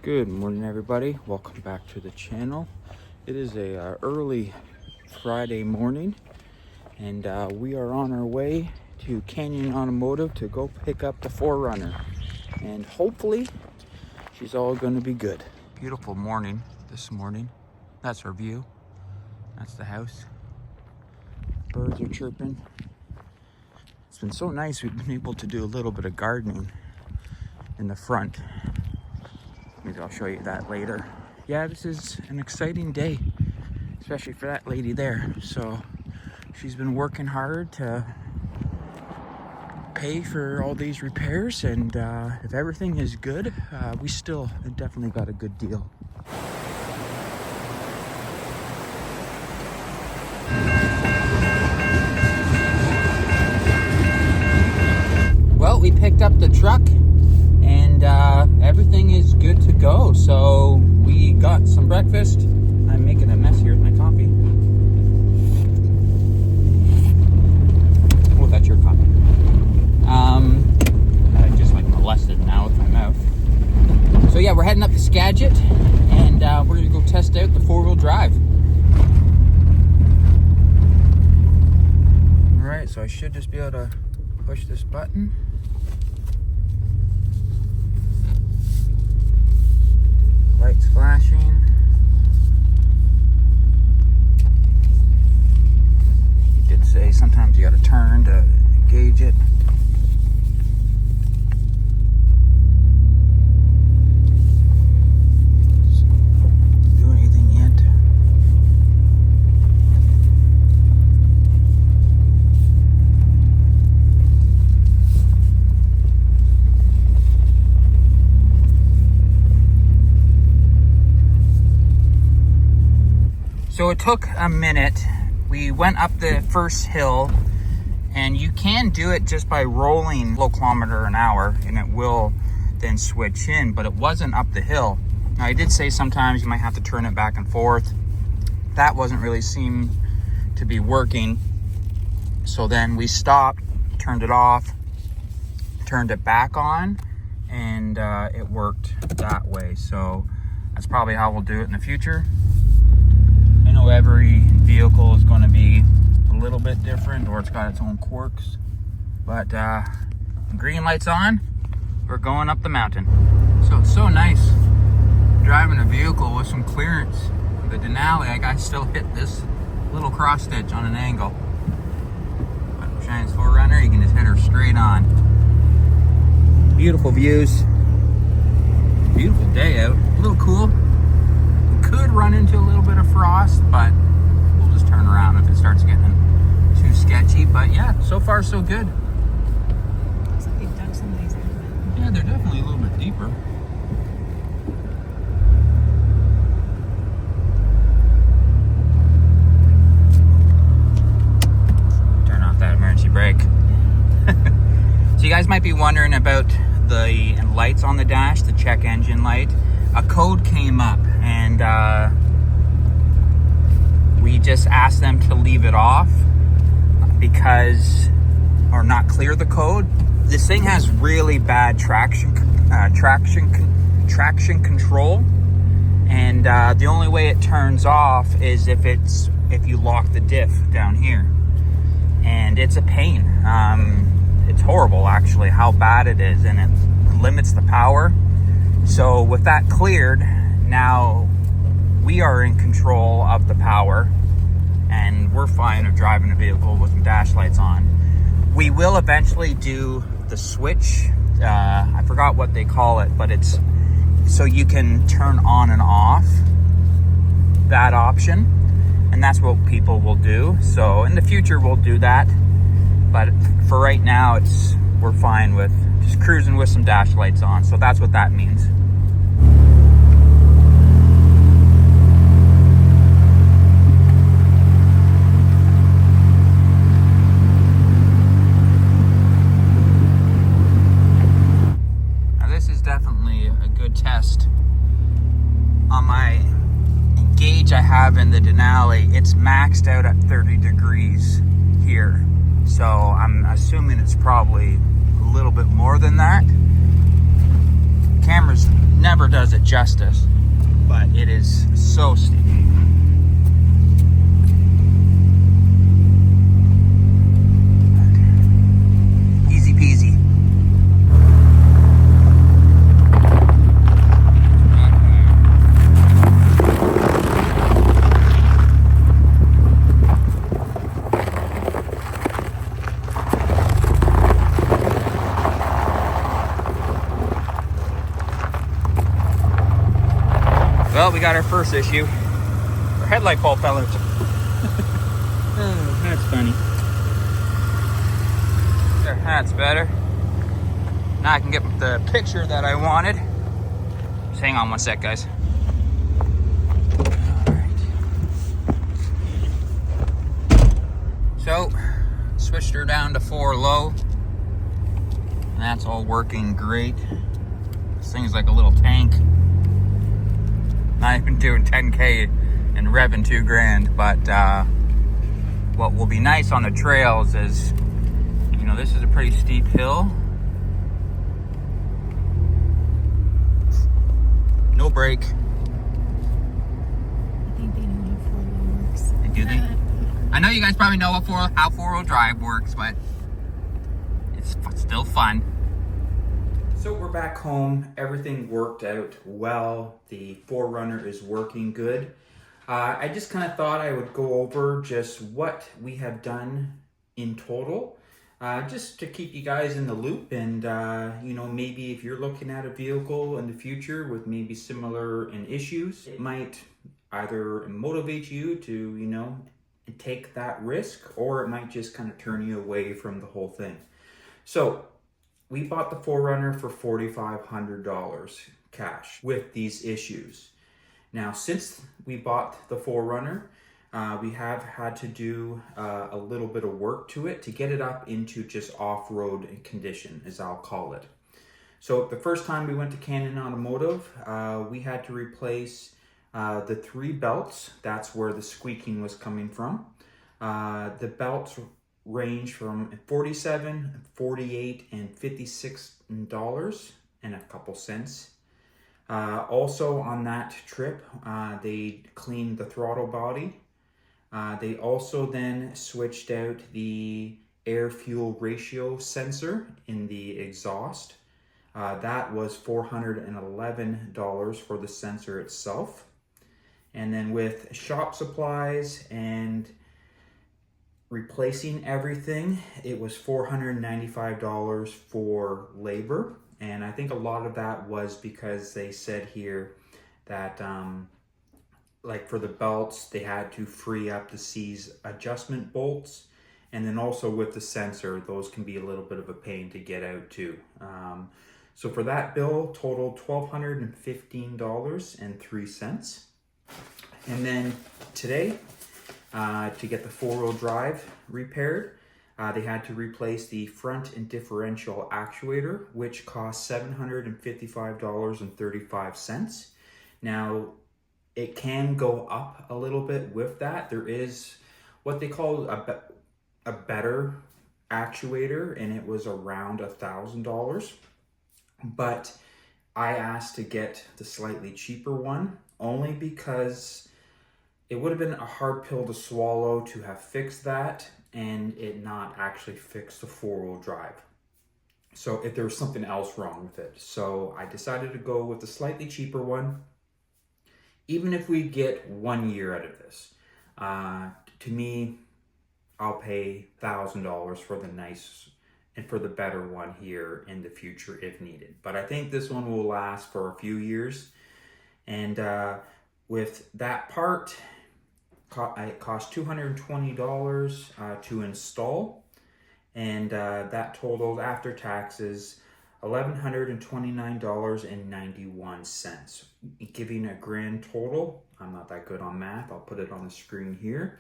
Good morning, everybody. Welcome back to the channel. It is a early Friday morning, and we are on our way to Canyon Automotive to go pick up the 4Runner, and hopefully she's all going to be good. Beautiful morning this morning. That's our view. That's the house. Birds are chirping. It's been so nice. We've been able to do a little bit of gardening in the front. Maybe I'll show you that later. Yeah, this is an exciting day, especially for that lady there. So she's been working hard to pay for all these repairs, and if everything is good, we still definitely got a good deal. Well, we picked up the truck, and everything is good to go. So we got some breakfast. I'm making a mess here with my coffee. Oh, that's your coffee. I just like molested now with my mouth. So yeah, we're heading up to Skagit, and we're gonna go test out the 4-wheel drive. All right, so I should just be able to push this button. Lights flashing. He did say sometimes you gotta turn to gauge it. Doesn't do anything yet. So it took a minute. We went up the first hill, and you can do it just by rolling low kilometer an hour, and it will then switch in, but it wasn't up the hill. Now I did say sometimes you might have to turn it back and forth. That wasn't really seem to be working. So then we stopped, turned it off, turned it back on, and it worked that way. So that's probably how we'll do it in the future. I know every vehicle is going to be a little bit different, or it's got its own quirks, but green light's on, we're going up the mountain. So it's so nice driving a vehicle with some clearance. The Denali, I still hit this little cross stitch on an angle, but Shine's 4Runner, you can just hit her straight on. Beautiful views, beautiful day out, a little cool. Could run into a little bit of frost, but we'll just turn around if it starts getting too sketchy. But yeah, so far so good. Looks like they've dug some of these out. Yeah, they're definitely a little bit deeper. Turn off that emergency brake. So you guys might be wondering about the lights on the dash, the check engine light. A code came up, and we just asked them to leave it off because, or not clear the code. This thing has really bad traction control, and the only way it turns off is if you lock the diff down here, and it's a pain. It's horrible, actually, how bad it is, and it limits the power. So with that cleared, now we are in control of the power, and we're fine of driving a vehicle with some dash lights on. We will eventually do the switch. I forgot what they call it, but it's so you can turn on and off that option, and that's what people will do. So in the future we'll do that, but for right now we're fine with just cruising with some dash lights on. So that's what that means. Now this is definitely a good test. On my gauge I have in the Denali, it's maxed out at 30 degrees here. So I'm assuming it's probably a little bit more than that. Camera's never does it justice, but it is so steep. Easy peasy. Well, we got our first issue. Our headlight bulb fell out. Oh, that's funny. There, that's better. Now I can get the picture that I wanted. Just hang on one sec, guys. Alright. So, switched her down to 4 low. And that's all working great. This thing's like a little tank. Not even doing 10K and revving 2 grand, but what will be nice on the trails is, you know, this is a pretty steep hill. No brake. I think they know how 4-wheel works. Do they? I know you guys probably know how 4-wheel drive works, but it's still fun. So we're back home. Everything worked out well. The 4Runner is working good. I just kind of thought I would go over just what we have done in total, just to keep you guys in the loop. And you know, maybe if you're looking at a vehicle in the future with maybe similar issues, it might either motivate you to, you know, take that risk, or it might just kind of turn you away from the whole thing. So we bought the 4Runner for $4,500 cash with these issues. Now, since we bought the 4Runner, we have had to do a little bit of work to it to get it up into just off-road condition, as I'll call it. So the first time we went to Canon Automotive, we had to replace the 3 belts. That's where the squeaking was coming from. The belts range from $47, $48, and $56 and a couple cents. Also on that trip, they cleaned the throttle body. They also then switched out the air-fuel ratio sensor in the exhaust. That was $411 for the sensor itself. And then with shop supplies and replacing everything, it was $495 for labor. And I think a lot of that was because they said here that like for the belts, they had to free up the C's adjustment bolts. And then also with the sensor, those can be a little bit of a pain to get out too. So for that bill, totaled $1,215.03. And then today, to get the 4-wheel drive repaired, they had to replace the front and differential actuator, which cost $755.35. Now, it can go up a little bit with that. There is what they call a better actuator, and it was around $1,000. But I asked to get the slightly cheaper one, only because it would have been a hard pill to swallow to have fixed that and it not actually fix the 4-wheel drive. So if there was something else wrong with it. So I decided to go with the slightly cheaper one, even if we get 1 year out of this. To me, I'll pay $1,000 for the nice and for the better one here in the future if needed. But I think this one will last for a few years. And with that part, it cost $220 to install, and that totaled after taxes $1,129.91, giving a grand total. I'm not that good on math. I'll put it on the screen here.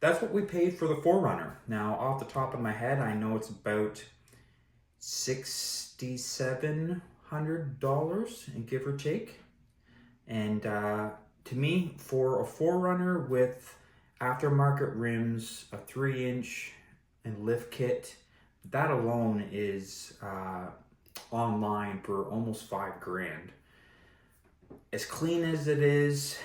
That's what we paid for the 4Runner. Now, off the top of my head, I know it's about $6,700, give or take. And to me, for a 4Runner with aftermarket rims, a 3-inch and lift kit, that alone is online for almost $5 grand. as clean as it is,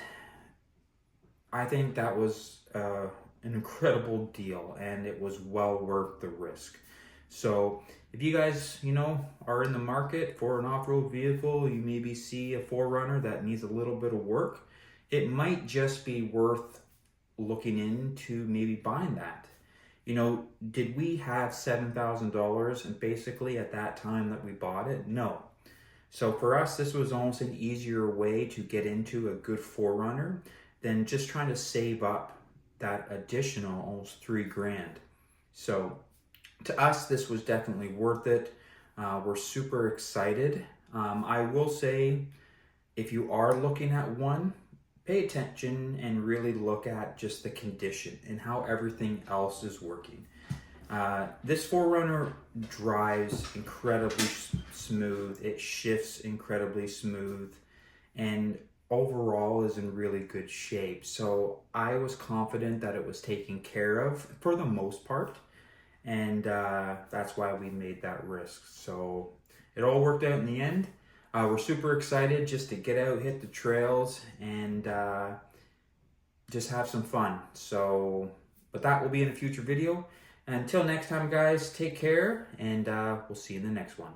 I think that was an incredible deal, and it was well worth the risk. So if you guys, are in the market for an off-road vehicle, you maybe see a 4Runner that needs a little bit of work, it might just be worth looking into maybe buying that. Did we have $7,000 and basically at that time that we bought it? No. So for us, this was almost an easier way to get into a good 4Runner than just trying to save up that additional almost $3,000. So to us, this was definitely worth it. We're super excited. I will say, if you are looking at one, pay attention and really look at just the condition and how everything else is working. This 4Runner drives incredibly smooth. It shifts incredibly smooth, and overall is in really good shape. So I was confident that it was taken care of for the most part, and that's why we made that risk. So it all worked out in the end. We're super excited just to get out, hit the trails, and just have some fun. So, but that will be in a future video. Until next time, guys, take care, and we'll see you in the next one.